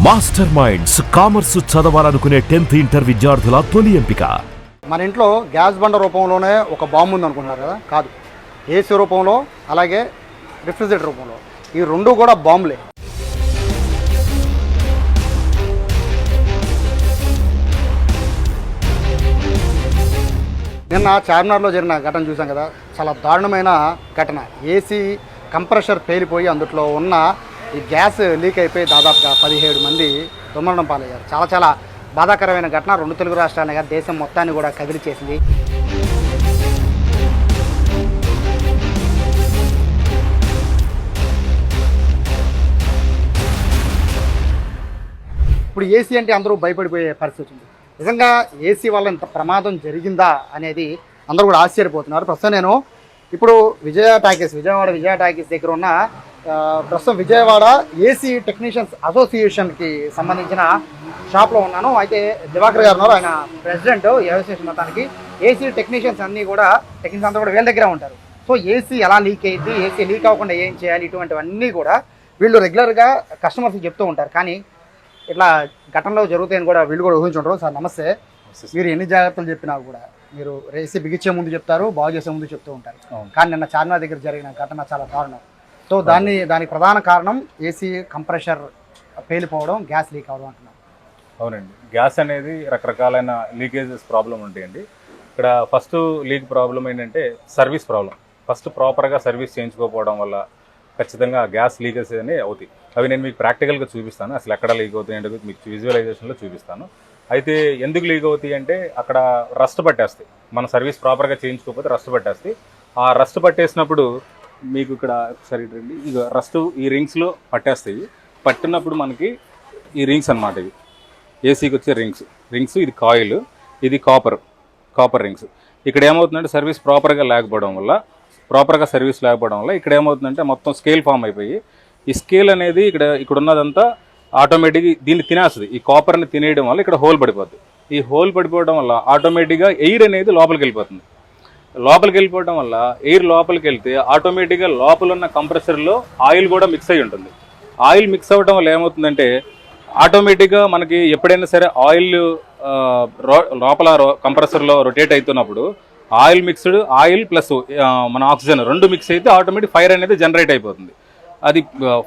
Master minds commerce చదవాలనుకునే 10th inter విద్యార్థుల తొలి ఎంపిక. మన ఇంట్లో గ్యాస్ బండ రూపంలోనే ఒక బాంబు ఉంది అనుకుంటున్నారు కదా, కాదు. ఏసీ రూపంలో అలాగే రిఫ్రిజిరేటర్ రూపంలో ఈ రెండు కూడా బాంబులే. నిన్న చార్మినార్లో జరిగిన ఘటన చూసాం కదా, చాలా దారుణమైన ఘటన. ఏసీ కంప్రెషర్ పేలిపోయి అందులో ఉన్న ఈ గ్యాస్ లీక్ అయిపోయి దాదాపుగా 17 మంది దుర్మరణం పాలయ్యారు. చాలా బాధాకరమైన ఘటన. 2 తెలుగు రాష్ట్రాలనే కాదు, దేశం మొత్తాన్ని కూడా కదిలిచేసింది. ఇప్పుడు ఏసీ అంటే అందరూ భయపడిపోయే పరిస్థితి ఉంది. నిజంగా ఏసీ వల్ల ఇంత ప్రమాదం జరిగిందా అనేది అందరూ కూడా ఆశ్చర్యపోతున్నారు. ప్రస్తుతం నేను ఇప్పుడు విజయవాడ విజయ టాకీస్ దగ్గర ఉన్న ప్రస్తుతం విజయవాడ ఏసీ టెక్నీషియన్స్ అసోసియేషన్కి సంబంధించిన షాప్లో ఉన్నాను. అయితే దివాకర్ గారు ఉన్నారు, ఆయన ప్రెసిడెంట్ ఈ అసోసియేషన్ మొత్తానికి. ఏసీ టెక్నీషియన్స్ అంతా కూడా వీళ్ళ దగ్గర ఉంటారు. సో ఏసీ ఎలా లీక్ అయ్యింది, ఏసీ లీక్ అవ్వకుండా ఏం చేయాలి, ఇటువంటివన్నీ కూడా వీళ్ళు రెగ్యులర్గా కస్టమర్స్కి చెప్తూ ఉంటారు. కానీ ఇట్లా ఘటనలో జరుగుతాయని కూడా వీళ్ళు కూడా ఊహించుంటారు. సార్ నమస్తే. మీరు ఎన్ని జాగ్రత్తలు చెప్పినా కూడా మీరు ఏసీ బిగించే ముందు చెప్తారు, బాగు చేసే ముందు చెప్తూ ఉంటారు. కానీ నిన్న చార్మినార్ దగ్గర జరిగిన ఘటన చాలా దారుణం. సో దానికి ప్రధాన కారణం ఏసీ కంప్రెషర్ పేలిపోవడం, గ్యాస్ లీక్ అవ్వడం అంటున్నారు. అవునండి, గ్యాస్ అనేది రకరకాలైన లీకేజెస్ ప్రాబ్లం ఉంటాయండి. ఇక్కడ ఫస్ట్ లీక్ ప్రాబ్లం ఏంటంటే సర్వీస్ ప్రాబ్లం. ఫస్ట్ ప్రాపర్గా సర్వీస్ చేయించుకోకపోవడం వల్ల ఖచ్చితంగా గ్యాస్ లీకేజెస్ అనేవి అవుతాయి. అవి నేను మీకు ప్రాక్టికల్గా చూపిస్తాను. అసలు ఎక్కడ లీక్ అవుతాయి అంటే మీకు విజువలైజేషన్లో చూపిస్తాను. అయితే ఎందుకు లీక్ అవుతాయి అంటే అక్కడ రస్ట్ పట్టేస్తాయి. మన సర్వీస్ ప్రాపర్గా చేయించుకోకపోతే రస్ట్ పట్టేస్తాయి. ఆ రస్ట్ పట్టేసినప్పుడు మీకు ఇక్కడ ఒకసారి రండి, ఇక రస్ట్ ఈ రింగ్స్లో పట్టేస్తాయి. పట్టినప్పుడు మనకి ఈ రింగ్స్ అనమాట, ఇవి ఏసీకి వచ్చే రింగ్స్ ఇది కాయిల్, ఇది కాపర్ రింగ్స్. ఇక్కడ ఏమవుతుందంటే సర్వీస్ ప్రాపర్గా లేకపోవడం వల్ల ఇక్కడ ఏమవుతుందంటే మొత్తం స్కేల్ ఫామ్ అయిపోయి ఈ స్కేల్ అనేది ఇక్కడ ఉన్నదంతా ఆటోమేటిక్గా దీన్ని తినేస్తుంది. ఈ కాపర్ని తినేయడం వల్ల ఇక్కడ హోల్ పడిపోతుంది. ఈ హోల్ పడిపోవడం వల్ల ఆటోమేటిక్గా ఎయిర్ అనేది లోపలికి వెళ్ళిపోతుంది. వెళ్ళిపోవడం వల్ల ఎయిర్ లోపలికి వెళ్తే ఆటోమేటిక్గా లోపల ఉన్న కంప్రెసర్లో ఆయిల్ కూడా మిక్స్ అయి ఉంటుంది. ఆయిల్ మిక్స్ అవ్వడం వల్ల ఏమవుతుందంటే ఆటోమేటిక్గా మనకి ఎప్పుడైనా సరే ఆయిల్ లోపల కంప్రెసర్లో రొటేట్ అవుతున్నప్పుడు ఆయిల్ ప్లస్ మన ఆక్సిజన్ రెండు మిక్స్ అయితే ఆటోమేటిక్ ఫైర్ అనేది జనరేట్ అయిపోతుంది. అది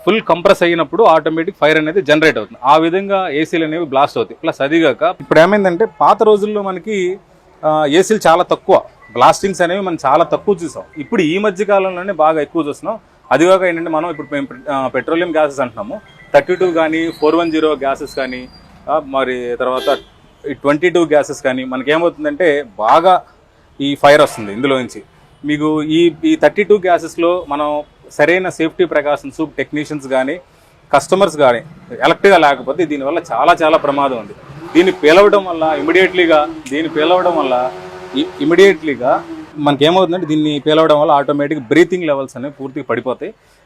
ఫుల్ కంప్రెస్ అయినప్పుడు ఆటోమేటిక్ ఫైర్ అనేది జనరేట్ అవుతుంది. ఆ విధంగా ఏసీలు అనేవి బ్లాస్ట్ అవుతాయి. ప్లస్ అదిగాక ఇప్పుడు ఏమైందంటే పాత రోజుల్లో మనకి ఏసీలు చాలా తక్కువ, బ్లాస్టింగ్స్ అనేవి మనం చాలా తక్కువ చూసాం. ఇప్పుడు ఈ మధ్య కాలంలోనే బాగా ఎక్కువ చూస్తున్నాం. అదిగాక ఏంటంటే మనం ఇప్పుడు పెట్రోలియం గ్యాసెస్ అంటున్నాము, 32 కానీ 410 గ్యాసెస్ కానీ మరి తర్వాత 22 గ్యాసెస్ కానీ మనకేమవుతుందంటే బాగా ఈ ఫైర్ వస్తుంది ఇందులో నుంచి. మీకు ఈ 32 గ్యాసెస్లో మనం సరైన సేఫ్టీ ప్రికాషన్స్ టెక్నీషియన్స్ కానీ కస్టమర్స్ కానీ ఎలక్ట్గా లేకపోతే దీనివల్ల చాలా ప్రమాదం ఉంది. దీన్ని పేలవడం వల్ల ఇమీడియట్లీగా మనకేమవుతుందంటే దీన్ని పేలవడం వల్ల ఆటోమేటిక్ బ్రీతింగ్ లెవెల్స్ అనేవి పూర్తిగా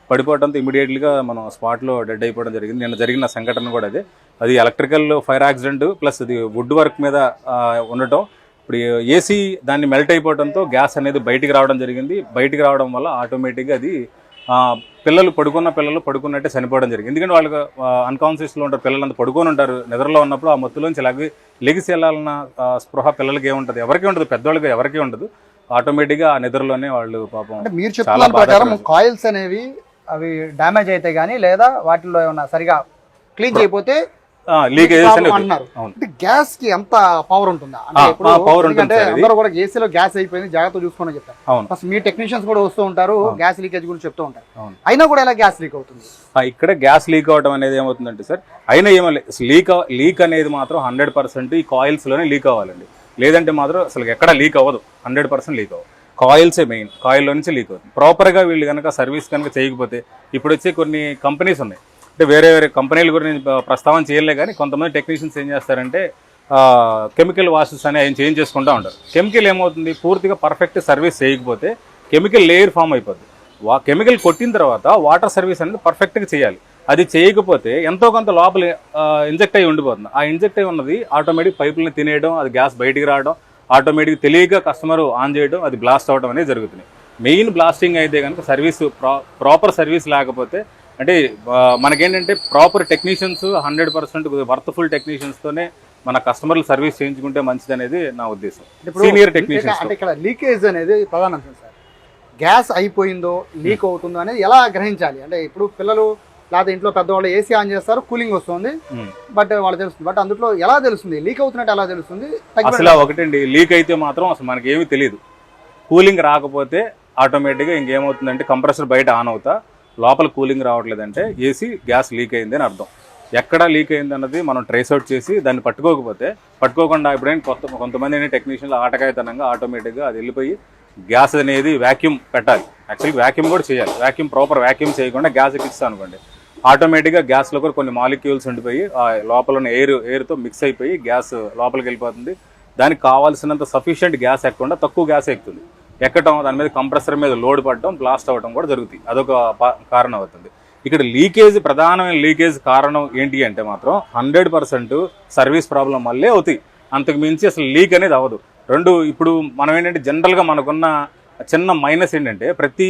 పడిపోవడంతో ఇమీడియట్లీగా మనం స్పాట్లో డెడ్ అయిపోవడం జరిగింది. నిన్న జరిగిన సంఘటన కూడా అది ఎలక్ట్రికల్ ఫైర్ యాక్సిడెంట్ ప్లస్ అది వుడ్ వర్క్ మీద ఉండటం. ఇప్పుడు ఏసీ దాన్ని మెల్ట్ అయిపోవడంతో గ్యాస్ అనేది బయటికి రావడం జరిగింది. బయటికి రావడం వల్ల ఆటోమేటిక్గా అది పిల్లలు పడుకున్నట్టే చనిపోవడం జరిగింది. ఎందుకంటే వాళ్ళకి అన్కాన్షియస్లో ఉంటారు, పిల్లలంతా పడుకొని ఉంటారు. నిద్రలో ఉన్నప్పుడు ఆ మత్తులోంచి లెగిసి వెళ్ళాలన్న స్పృహ పిల్లలకి ఏముంటుంది, ఎవరికి ఉండదు, పెద్దవాళ్ళకి ఎవరికి ఉండదు. ఆటోమేటిక్గా ఆ నిద్రలోనే వాళ్ళు పాపం. మీరు చెప్తున్న ప్రకారం కాయిల్స్ అనేవి అవి డ్యామేజ్ అయితే కానీ లేదా వాటిల్లో ఏమన్నా సరిగా క్లీన్ చేయకపోతే అన్నారు. గ్యాస్ కి ఎంత పవర్ ఉంటుందా? అందరూ కూడా ఏసీలో గ్యాస్ అయిపోయింది, జాగ్రత్త చూసుకోమని చెప్తారు. ఫస్ట్ మీ టెక్నీషియన్స్ కూడా వస్తూ ఉంటారు, గ్యాస్ లీకేజ్ గురించి చెప్తూ ఉంటారు. అయినా కూడా ఎలా గ్యాస్ లీక్ అవుతుంది? ఇక్కడ గ్యాస్ లీక్ అవడం అనేది ఏమవుతుందంటే సార్, అయినా ఏమో లీక్ అనేది మాత్రం 100% ఈ కాయిల్స్ లోనే లీక్ అవ్వాలండి. లేదంటే మాత్రం అసలు ఎక్కడ లీక్ అవ్వదు, 100% లీక్ అవ్వదు. కాయిల్సే మెయిన్, కాయిల్లో నుంచి లీక్ అవుతుంది. ప్రాపర్గా వీళ్ళు కనుక సర్వీస్ కనుక చేయకపోతే, ఇప్పుడు వచ్చే కొన్ని కంపెనీస్ ఉన్నాయి, అంటే వేరే కంపెనీల గురించి ప్రస్తావన చేయలే కానీ కొంతమంది టెక్నీషియన్స్ ఏం చేస్తారంటే కెమికల్ వాషెస్ అని ఆయన చేంజ్ చేసుకుంటూ ఉంటారు. కెమికల్ ఏమవుతుంది, పూర్తిగా పర్ఫెక్ట్ సర్వీస్ చేయకపోతే కెమికల్ లేయర్ ఫామ్ అయిపోతుంది. కెమికల్ కొట్టిన తర్వాత వాటర్ సర్వీస్ అనేది పర్ఫెక్ట్గా చేయాలి. అది చేయకపోతే ఎంతో కొంత లోపల ఇంజెక్ట్ అయ్యి ఉండిపోతుంది. ఆ ఇంజెక్ట్ అయ్యి ఉన్నది ఆటోమేటిక్ పైపులను తినేయడం, అది గ్యాస్ బయటికి రావడం, ఆటోమేటిక్ తెలియక కస్టమర్ ఆన్ చేయడం, అది బ్లాస్ట్ అవడం అనేది జరుగుతుంది. మెయిన్ బ్లాస్టింగ్ అయితే కనుక సర్వీస్ ప్రాపర్ సర్వీస్ లేకపోతే అంటే మనకేంటంటే ప్రాపర్ టెక్నీషియన్స్ 100% వర్త్ఫుల్ టెక్నీషియన్స్తోనే మన కస్టమర్లు సర్వీస్ చేయించుకుంటే మంచిది అనేది నా ఉద్దేశం. సీనియర్ టెక్నీషియన్స్ అంటే ఇక్కడ లీకేజ్ అనేది ప్రధాన అంశం సార్. గ్యాస్ అయిపోయిందో లీక్ అవుతుందో అనేది ఎలా గ్రహించాలి? అంటే ఇప్పుడు పిల్లలు లేదా ఇంట్లో పెద్దవాళ్ళు ఏసీ ఆన్ చేస్తారు, కూలింగ్ వస్తుంది, బట్ వాళ్ళు తెలుస్తుంది. బట్ అందులో ఎలా తెలుస్తుంది లీక్ అవుతున్నట్టు ఎలా తెలుస్తుంది? అసలు ఒకటండి, లీక్ అయితే మాత్రం అసలు మనకి ఏమీ తెలియదు. కూలింగ్ రాకపోతే ఆటోమేటిక్గా ఇంకేమవుతుందంటే కంప్రెసర్ బయట ఆన్ అవుతా లోపల కూలింగ్ రావట్లేదంటే ఏసీ గ్యాస్ లీక్ అయింది అని అర్థం. ఎక్కడ లీక్ అయింది అన్నది మనం ట్రేస్ అవుట్ చేసి దాన్ని పట్టుకోకుండా ఇప్పుడైనా కొంతమంది టెక్నీషియన్లు ఆటకాయతనంగా ఆటోమేటిక్గా అది వెళ్ళిపోయి గ్యాస్ అనేది వ్యాక్యూమ్ పెట్టాలి. యాక్చువల్లీ వ్యాక్యూమ్ కూడా చేయాలి. ప్రాపర్ వ్యాక్యూమ్ చేయకుండా గ్యాస్ ఎక్కిస్తాం అనుకోండి, ఆటోమేటిక్గా గ్యాస్లో కూడా కొన్ని మాలిక్యూల్స్ ఉండిపోయి లోపల ఉన్న ఎయిర్తో మిక్స్ అయిపోయి గ్యాస్ లోపలికి వెళ్ళిపోతుంది. దానికి కావాల్సినంత సఫిషియెంట్ గ్యాస్ ఎక్కకుండా తక్కువ గ్యాస్ ఎక్కుతుంది. ఎక్కడం దాని మీద కంప్రెసర్ మీద లోడ్ పడడం, బ్లాస్ట్ అవ్వడం కూడా జరుగుతుంది. అదొక కారణం అవుతుంది. ఇక్కడ ప్రధానమైన లీకేజ్ కారణం ఏంటి అంటే మాత్రం 100% సర్వీస్ ప్రాబ్లం వల్లే అవుతాయి. అంతకు మించి అసలు లీక్ అనేది అవ్వదు. ఇప్పుడు మనం ఏంటంటే జనరల్గా మనకున్న చిన్న మైనస్ ఏంటంటే ప్రతి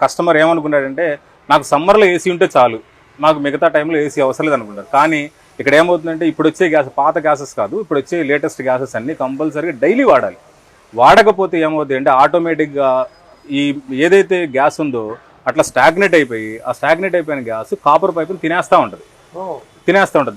కస్టమర్ ఏమనుకున్నాడంటే నాకు సమ్మర్లో ఏసీ ఉంటే చాలు, మాకు మిగతా టైంలో ఏసీ అవసరం లేదు అనుకుంటారు. కానీ ఇక్కడ ఏమవుతుందంటే ఇప్పుడు వచ్చే గ్యాస్ పాత గ్యాసెస్ కాదు, ఇప్పుడు వచ్చే లేటెస్ట్ గ్యాసెస్ అన్ని కంపల్సరీగా డైలీ వాడాలి. వాడకపోతే ఏమవుతుంది అంటే ఆటోమేటిక్గా ఈ ఏదైతే గ్యాస్ ఉందో అట్లా స్టాగ్నేట్ అయిపోయి ఆ స్టాగ్నేట్ అయిపోయిన గ్యాస్ కాపర్ పైపుని తినేస్తూ ఉంటుంది.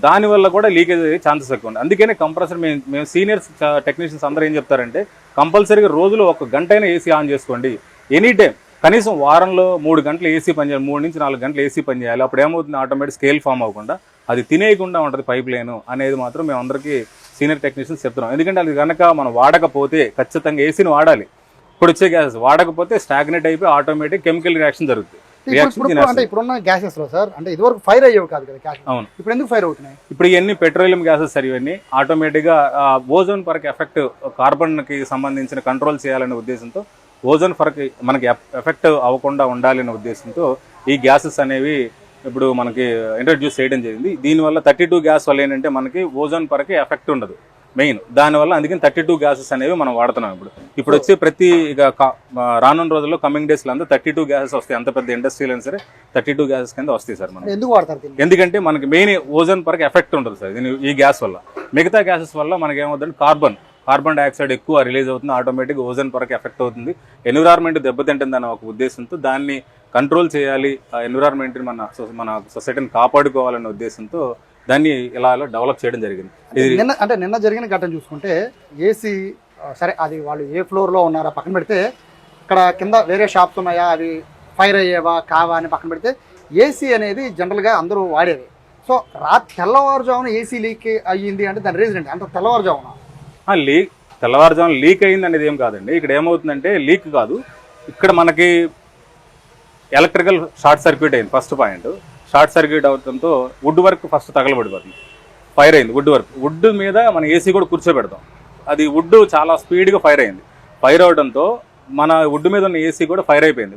దానివల్ల కూడా లీకేజ్ అయ్యే ఛాన్సెస్ ఎక్కువ ఉంటాయి. అందుకనే కంప్రెసర్ మేము సీనియర్స్ టెక్నీషియన్స్ అందరూ ఏం చెప్తారంటే కంపల్సరీగా రోజులో 1 గంట అయినా ఏసీ ఆన్ చేసుకోండి. ఎనీ టైం కనీసం వారంలో 3 గంటలు ఏసీ పనిచేయాలి, 3 నుంచి 4 గంటలు ఏసీ పనిచేయాలి. అప్పుడు ఏమవుతుంది, ఆటోమేటిక్ స్కేల్ ఫామ్ అవ్వకుండా అది తినేయకుండా ఉంటుంది పైప్ లైన్ అనేది మాత్రం మేము అందరికీ సీనియర్ టెక్నీషియన్స్ చెప్తున్నాం. ఎందుకంటే అది కనుక మనం వాడకపోతే ఖచ్చితంగా ఏసీని వాడాలి. ఇప్పుడు వచ్చే గ్యాసెస్ వాడకపోతే స్టాగ్నేట్ అయిపోయి ఆటోమేటిక్ కెమికల్ రియాక్షన్ జరుగుతుంది. అంటే ఇప్పుడున్న గ్యాసెస్ లో సార్ అంటే ఇదివరకు ఫైర్ అయ్యేవి కాదు కదా. అవును, ఇప్పుడు ఎందుకు ఫైర్ అవుతున్నాయి? ఇప్పుడు ఇవన్నీ పెట్రోలియం గ్యాసెస్ ఇవన్నీ ఆటోమేటిక్గా ఓజోన్ పొరకు ఎఫెక్ట్, కార్బన్ కి సంబంధించిన కంట్రోల్ చేయాలనే ఉద్దేశంతో ఓజోన్ పొరకు మనకి ఎఫెక్ట్ అవ్వకుండా ఉండాలనే ఉద్దేశంతో ఈ గ్యాసెస్ అనేవి ఇప్పుడు మనకి ఇంట్రడ్యూస్ చేయడం జరిగింది. దీనివల్ల 32 గ్యాస్ వల్ల ఏంటంటే మనకి ఓజోన్ పొరకి ఎఫెక్ట్ ఉండదు మెయిన్. దానివల్ల అందుకని 32 గ్యాసెస్ అనేవి మనం వాడుతున్నాం. ఇప్పుడు వచ్చే ప్రతి రానున్న రోజుల్లో కమింగ్ డేస్ లో 32 గ్యాసెస్ వస్తాయి. అంత పెద్ద ఇండస్ట్రీలు అయినా సరే 32 గ్యాసెస్ కింద వస్తాయి సార్. మనం ఎందుకు వాడతారు? ఎందుకంటే మనకి మెయిన్ ఓజోన్ పొరకి ఎఫెక్ట్ ఉంటుంది సార్ ఈ గ్యాస్ వల్ల. మిగతా గ్యాసెస్ వల్ల మనకి ఏమవుతుందంటే కార్బన్ డైఆక్సైడ్ ఎక్కువ రిలీజ్ అవుతుంది, ఆటోమేటిక్ ఓజోన్ పొరకి ఎఫెక్ట్ అవుతుంది, ఎన్విరాన్మెంట్ దెబ్బతింటుందని ఒక ఉద్దేశంతో దాన్ని కంట్రోల్ చేయాలి, ఎన్విరాన్మెంట్ మన సొసైటీని కాపాడుకోవాలనే ఉద్దేశంతో దాన్ని ఇలా డెవలప్ చేయడం జరిగింది. నిన్న జరిగిన ఘటన చూసుకుంటే ఏసీ సరే అది వాళ్ళు ఏ ఫ్లోర్ లో ఉన్నారా పక్కన పెడితే, ఇక్కడ కింద వేరే షాప్స్ ఉన్నాయా అవి ఫైర్ అయ్యేవా కావా అని పక్కన పెడితే ఏసీ అనేది జనరల్ గా అందరూ వాడేది. సో తెల్లవారుజామున ఏసీ లీక్ అయ్యింది అంటే దాని రీజన్ ఏంటి? అంత తెల్లవారుజామున లీక్ అయింది అనేది ఏం కాదండి. ఇక్కడ ఏమవుతుందంటే లీక్ కాదు, ఇక్కడ మనకి ఎలక్ట్రికల్ షార్ట్ సర్క్యూట్ అయింది. ఫస్ట్ పాయింట్, షార్ట్ సర్క్యూట్ అవడంతో వుడ్ వర్క్ ఫస్ట్ తగలబడిపోతుంది. ఫైర్ అయింది వుడ్ మీద మన ఏసీ కూడా కూర్చోబెడతాం. అది వుడ్ చాలా స్పీడ్గా ఫైర్ అయింది. ఫైర్ అవడంతో మన వుడ్ మీద ఉన్న ఏసీ కూడా ఫైర్ అయిపోయింది,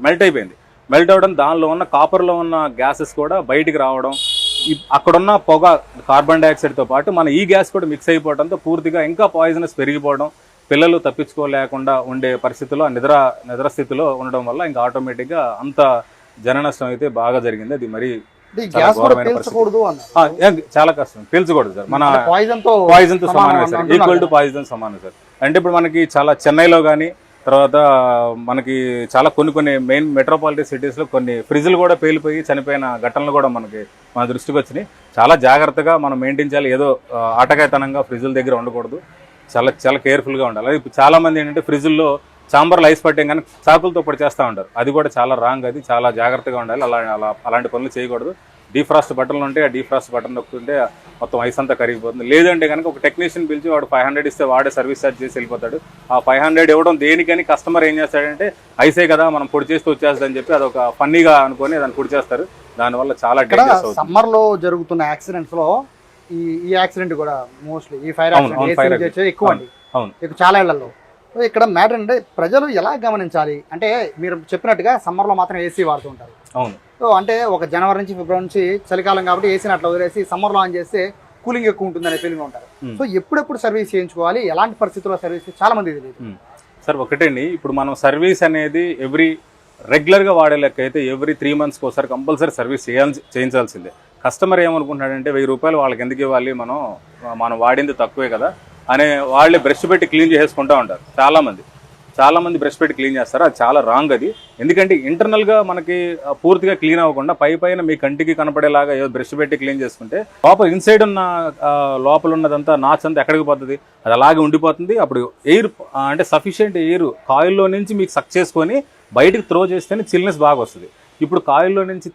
మెల్ట్ అవడం, దానిలో ఉన్న కాపర్లో ఉన్న గ్యాసెస్ కూడా బయటికి రావడం, అక్కడున్న పొగ కార్బన్ డైఆక్సైడ్తో పాటు మన ఈ గ్యాస్ కూడా మిక్స్ అయిపోవడంతో పూర్తిగా ఇంకా పాయిజనస్ పెరిగిపోవడం, పిల్లలు తప్పించుకోలేకుండా ఉండే పరిస్థితుల్లో నిద్ర స్థితిలో ఉండడం వల్ల ఇంకా ఆటోమేటిక్గా అంత జన నష్టం అయితే బాగా జరిగింది. అది మరి చాలా కష్టం, పీల్చకూడదు సార్. మన పాయిజన్ తో సమానమే సార్, ఈక్వల్ టు పాయిజన్ సమానం సార్. అంటే ఇప్పుడు మనకి చాలా చెన్నైలో కానీ తర్వాత మనకి చాలా కొన్ని మెయిన్ మెట్రోపాలిటన్ సిటీస్ లో కొన్ని ఫ్రిడ్జ్లు కూడా పేలిపోయి చనిపోయిన ఘటనలు కూడా మన దృష్టికి వచ్చినాయి. చాలా జాగ్రత్తగా మనం మెయింటైన్ చేయాలి. ఏదో ఆటకాయతనంగా ఫ్రిడ్జ్ల దగ్గర ఉండకూడదు, చాలా కేర్ఫుల్ గా ఉండాలి. ఇప్పుడు చాలా మంది ఏంటంటే ఫ్రిడ్జ్ల్లో చాంబర్లు ఐస్ పట్టే కానీ చాకులతో పొడి చేస్తూ ఉంటారు. అది కూడా చాలా రాంగ్. అది చాలా జాగ్రత్తగా ఉండాలి. అలాంటి పనులు చేయకూడదు. డీఫ్రాస్ట్ బటన్లు ఉంటే ఆ డీఫ్రాస్ట్ బటన్ నొక్కుంటే మొత్తం ఐస్ అంతా కరిగిపోతుంది. లేదంటే కనుక ఒక టెక్నీషియన్ పిలిచి వాడు 500 ఇస్తే వాడే సర్వీస్ ఛార్జ్ చేసి వెళ్ళిపోతాడు. ఆ 500 ఇవ్వడం దేనికని కస్టమర్ ఏం చేస్తాడంటే ఐసే కదా మనం పొడి చేస్తూ వచ్చేస్తుందని చెప్పి అదొక ఫన్నీగా అనుకొని దాన్ని పొడి చేస్తారు. దానివల్ల చాలా సమ్మర్ లో జరుగుతున్న యాక్సిడెంట్స్ లో ఈ యాక్సిడెంట్ కూడా మోస్ట్లీ ఈ ఫైర్ యాక్సిడెంట్ ఎక్కువ అండి. చాలా ఇళ్లలో ఇక్కడ మ్యాటర్ అంటే ప్రజలు ఎలా గమనించాలి అంటే మీరు చెప్పినట్టుగా సమ్మర్ లో మాత్రం ఏసీ వాడుతూ ఉంటారు. అవును. సో అంటే ఒక జనవరి నుంచి ఫిబ్రవరి నుంచి చలికాలం కాబట్టి ఏసీని అట్లా వదిలేసి సమ్మర్ లో ఆన్ చేస్తే కూలింగ్ ఎక్కువ ఉంటుందనే ఫీలింగ్ ఉంటారు. సో ఎప్పుడెప్పుడు సర్వీస్ చేయించుకోవాలి, ఎలాంటి పరిస్థితుల్లో సర్వీస్ చాలా మంది తెలియదు సార్. ఒకటండి, ఇప్పుడు మనం సర్వీస్ అనేది ఎవ్రీ రెగ్యులర్గా వాడే లెక్క అయితే ఎవ్రీ 3 monthsకి ఒకసారి కంపల్సరీ సర్వీస్ చేయించాల్సిందే. కస్టమర్ ఏమనుకుంటున్నాడంటే 1000 రూపాయలు వాళ్ళకి ఎందుకు ఇవ్వాలి, మనం వాడింది తక్కువే కదా అనే వాళ్ళే బ్రష్ పెట్టి క్లీన్ చేసుకుంటూ ఉంటారు. చాలా మంది బ్రష్ పెట్టి క్లీన్ చేస్తారు. అది చాలా రాంగ్. అది ఎందుకంటే ఇంటర్నల్గా మనకి పూర్తిగా క్లీన్ అవ్వకుండా పైన మీ కంటికి కనపడేలాగా ఏదో బ్రష్ పెట్టి క్లీన్ చేసుకుంటే ఇన్సైడ్ ఉన్న లోపల ఉన్నదంతా నాచ్ అంతా ఎక్కడికి పోతుంది, అది అలాగే ఉండిపోతుంది. అప్పుడు ఎయిర్ అంటే సఫిషియెంట్ ఎయిర్ కాయిల్లో నుంచి మీకు సక్ చేసుకొని బయటకు త్రో చేస్తేనే చిల్నెస్ బాగా వస్తుంది. ఇప్పుడు కాయిల్లో నుంచి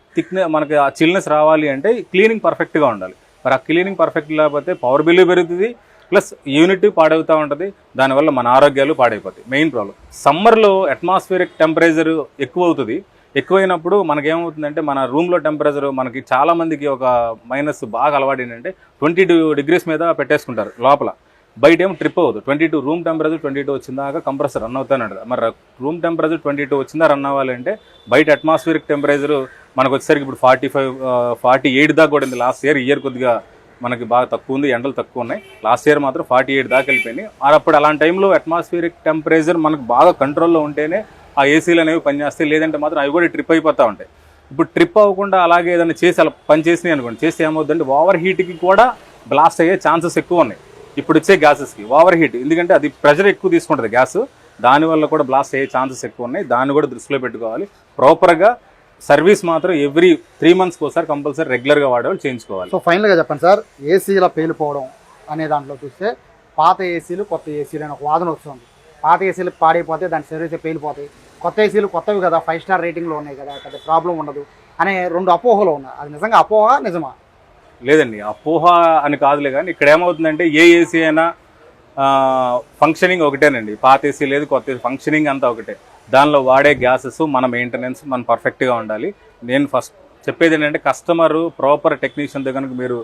మనకి ఆ చిల్నెస్ రావాలి అంటే క్లీనింగ్ పర్ఫెక్ట్గా ఉండాలి. మరి ఆ క్లీనింగ్ పర్ఫెక్ట్ లేకపోతే పవర్ బిల్లు పెరుగుతుంది, ప్లస్ యూనిట్ పాడవుతూ ఉంటుంది. దానివల్ల మన ఆరోగ్యాలు పాడైపోతాయి. మెయిన్ ప్రాబ్లం సమ్మర్లో అట్మాస్ఫియరిక్ టెంపరేచర్ ఎక్కువైనప్పుడు మనకేమవుతుందంటే మన రూమ్లో టెంపరేచర్ మనకి చాలా మందికి ఒక మైనస్ బాగా అలవాటు ఏంటంటే 22 degrees మీద పెట్టేసుకుంటారు లోపల. బయట ఏమో ట్రిప్ అవ్వదు. 22 రూమ్ టెంపరేచర్ 22 వచ్చిందాక కంప్రెసర్ రన్ అవుతానే ఉంటుంది. మరి రూమ్ టెంపరేచర్ 22 వచ్చిందా రన్ అవ్వాలంటే బయట అట్మాస్ఫియరిక్ టెంపరేచర్ మనకు వచ్చేసరికి ఇప్పుడు 45, 48 దాకా కూడా ఉంది. లాస్ట్ ఇయర్ కొద్దిగా మనకి బాగా తక్కువ ఉంది, ఎండలు తక్కువ ఉన్నాయి. లాస్ట్ ఇయర్ మాత్రం 48 దాకా వెళ్ళిపోయినాయి. అప్పుడు అలాంటి టైంలో అట్మాస్ఫియరిక్ టెంపరేచర్ మనకు బాగా కంట్రోల్లో ఉంటేనే ఆ ఏసీలు అనేవి పనిచేస్తాయి. లేదంటే మాత్రం అవి కూడా ట్రిప్ అయిపోతూ ఉంటాయి. ఇప్పుడు ట్రిప్ అవ్వకుండా అలాగే ఏదైనా చేసి అలా పని చేసినాయి అనుకోండి, చేస్తే ఏమవుతుందంటే ఓవర్ హీట్కి కూడా బ్లాస్ట్ అయ్యే ఛాన్సెస్ ఎక్కువ ఉన్నాయి. ఇప్పుడు వచ్చే గ్యాసెస్కి ఓవర్ హీట్, ఎందుకంటే అది ప్రెషర్ ఎక్కువ తీసుకుంటుంది గ్యాస్, దానివల్ల కూడా బ్లాస్ట్ అయ్యే ఛాన్సెస్ ఎక్కువ ఉన్నాయి. దాన్ని కూడా దృష్టిలో పెట్టుకోవాలి. ప్రాపర్గా సర్వీస్ మాత్రం ఎవ్రీ 3 monthsకి ఒకసారి కంపల్సరీ రెగ్యులర్గా వాడేవాళ్ళు చేయించుకోవాలి. సో ఫైనల్గా చెప్పండి సార్, ఏసీల పేలిపోవడం అనే దాంట్లో చూస్తే పాత ఏసీలు కొత్త ఏసీలు అని ఒక వాదన వస్తుంది. పాత ఏసీలు పాడైపోతే దాని సర్వీస్ పేలిపోతాయి, కొత్త ఏసీలు కొత్తవి కదా 5 star రేటింగ్లో ఉన్నాయి కదా, పెద్ద ప్రాబ్లం ఉండదు అనే 2 అపోహలు ఉన్నాయి. అది నిజంగా అపోహ నిజమా? లేదండి, అపోహ అని కాదులే. కానీ ఇక్కడ ఏమవుతుందంటే ఏ ఏసీ అయినా ఫంక్షనింగ్ ఒకటేనండి. పాత ఏసీ లేదు, కొత్త ఏసీ, ఫంక్షనింగ్ అంతా ఒకటే. దానిలో వాడే గ్యాసెస్ మన మెయింటెనెన్స్ మనం పర్ఫెక్ట్గా ఉండాలి. నేను ఫస్ట్ చెప్పేది ఏంటంటే కస్టమరు ప్రాపర్ టెక్నీషియన్తో కనుక మీరు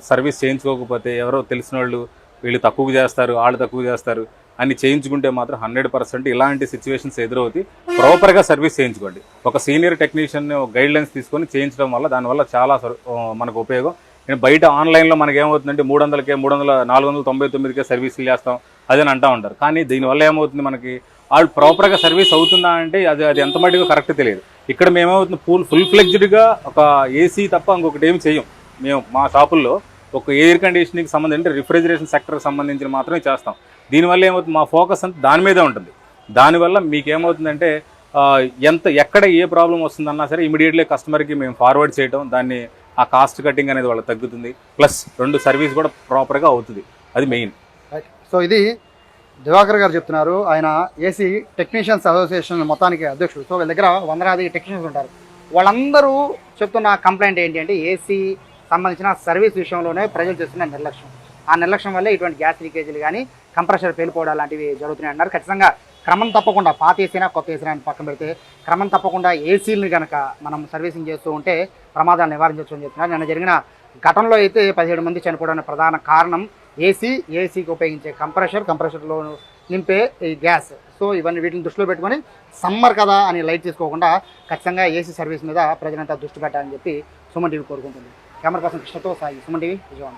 సర్వీస్ చేయించుకోకపోతే ఎవరో తెలిసిన వాళ్ళు వీళ్ళు తక్కువ చేస్తారు, వాళ్ళు తక్కువ చేస్తారు అని చేయించుకుంటే మాత్రం 100% ఇలాంటి సిచ్యువేషన్స్ ఎదురవుతాయి. ప్రాపర్గా సర్వీస్ చేయించుకోండి. ఒక సీనియర్ టెక్నీషియన్ గైడ్లైన్స్ తీసుకొని చేయించడం వల్ల దానివల్ల చాలా మనకు ఉపయోగం. నేను బయట ఆన్లైన్లో మనకి ఏమవుతుందంటే 300కే 499కే సర్వీసులు చేస్తాం అదని అంటూ ఉంటారు. కానీ దీనివల్ల ఏమవుతుంది, మనకి వాళ్ళు ప్రాపర్గా సర్వీస్ అవుతుందా అంటే అది ఎంత మటుకు కరెక్ట్ తెలియదు. ఇక్కడ మేమవుతుంది ఫుల్ ఫ్లెడ్జ్డ్గా ఒక ఏసీ తప్ప ఇంకొకటి ఏమి చేయం. మేము మా షాపుల్లో ఒక ఎయిర్ కండిషనింగ్కి సంబంధించి రిఫ్రిజిరేషన్ సెక్టర్కి సంబంధించిన మాత్రమే చేస్తాం. దీనివల్ల ఏమవుతుంది, మా ఫోకస్ అంతా దాని మీదే ఉంటుంది. దానివల్ల మీకేమవుతుందంటే ఎక్కడ ఏ ప్రాబ్లం వస్తుందన్నా సరే ఇమీడియట్లీ కస్టమర్కి మేము ఫార్వర్డ్ చేయడం, దాన్ని ఆ కాస్ట్ కటింగ్ అనేది వాళ్ళకి తగ్గుతుంది. ప్లస్ 2 సర్వీస్ కూడా ప్రాపర్గా అవుతుంది. అది మెయిన్. సో ఇది దివాకర్ గారు చెప్తున్నారు. ఆయన ఏసీ టెక్నీషియన్స్ అసోసియేషన్ మొత్తానికి అధ్యక్షుడు. సో వీళ్ళ దగ్గర 100 టెక్నీషియన్స్ ఉంటారు. వాళ్ళందరూ చెప్తున్న కంప్లైంట్ ఏంటి అంటే ఏసీ సంబంధించిన సర్వీస్ విషయంలోనే ప్రజలు చేస్తున్న నిర్లక్ష్యం. ఆ నిర్లక్ష్యం వల్లే ఇటువంటి గ్యాస్ లీకేజీలు కానీ కంప్రెషర్ పేలిపోవడం లాంటివి జరుగుతున్నాయి అన్నారు. ఖచ్చితంగా క్రమం తప్పకుండా పాత ఏసీనా కొత్త ఏసీనా అని పక్కన పెడితే క్రమం తప్పకుండా ఏసీలని కనుక మనం సర్వీసింగ్ చేస్తూ ఉంటే ప్రమాదాలు నివారించవచ్చు అని చెప్తున్నారు. నిన్న జరిగిన ఘటనలో అయితే 17 మంది చనిపోవడానికి ప్రధాన కారణం ఏసీకి ఉపయోగించే కంప్రెషర్లో నింపే ఈ గ్యాస్. సో వీటిని దృష్టిలో పెట్టుకొని సమ్మర్ కదా అని లైట్ తీసుకోకుండా ఖచ్చితంగా ఏసీ సర్వీస్ మీద ప్రజలంతా దృష్టి పెట్టాలని చెప్పి సుమన్ టీవీ కోరుకుంటుంది. కెమెరా పర్సన్ కృష్ణతో సాయి, సుమన్ టీవీ, విజయవాడ.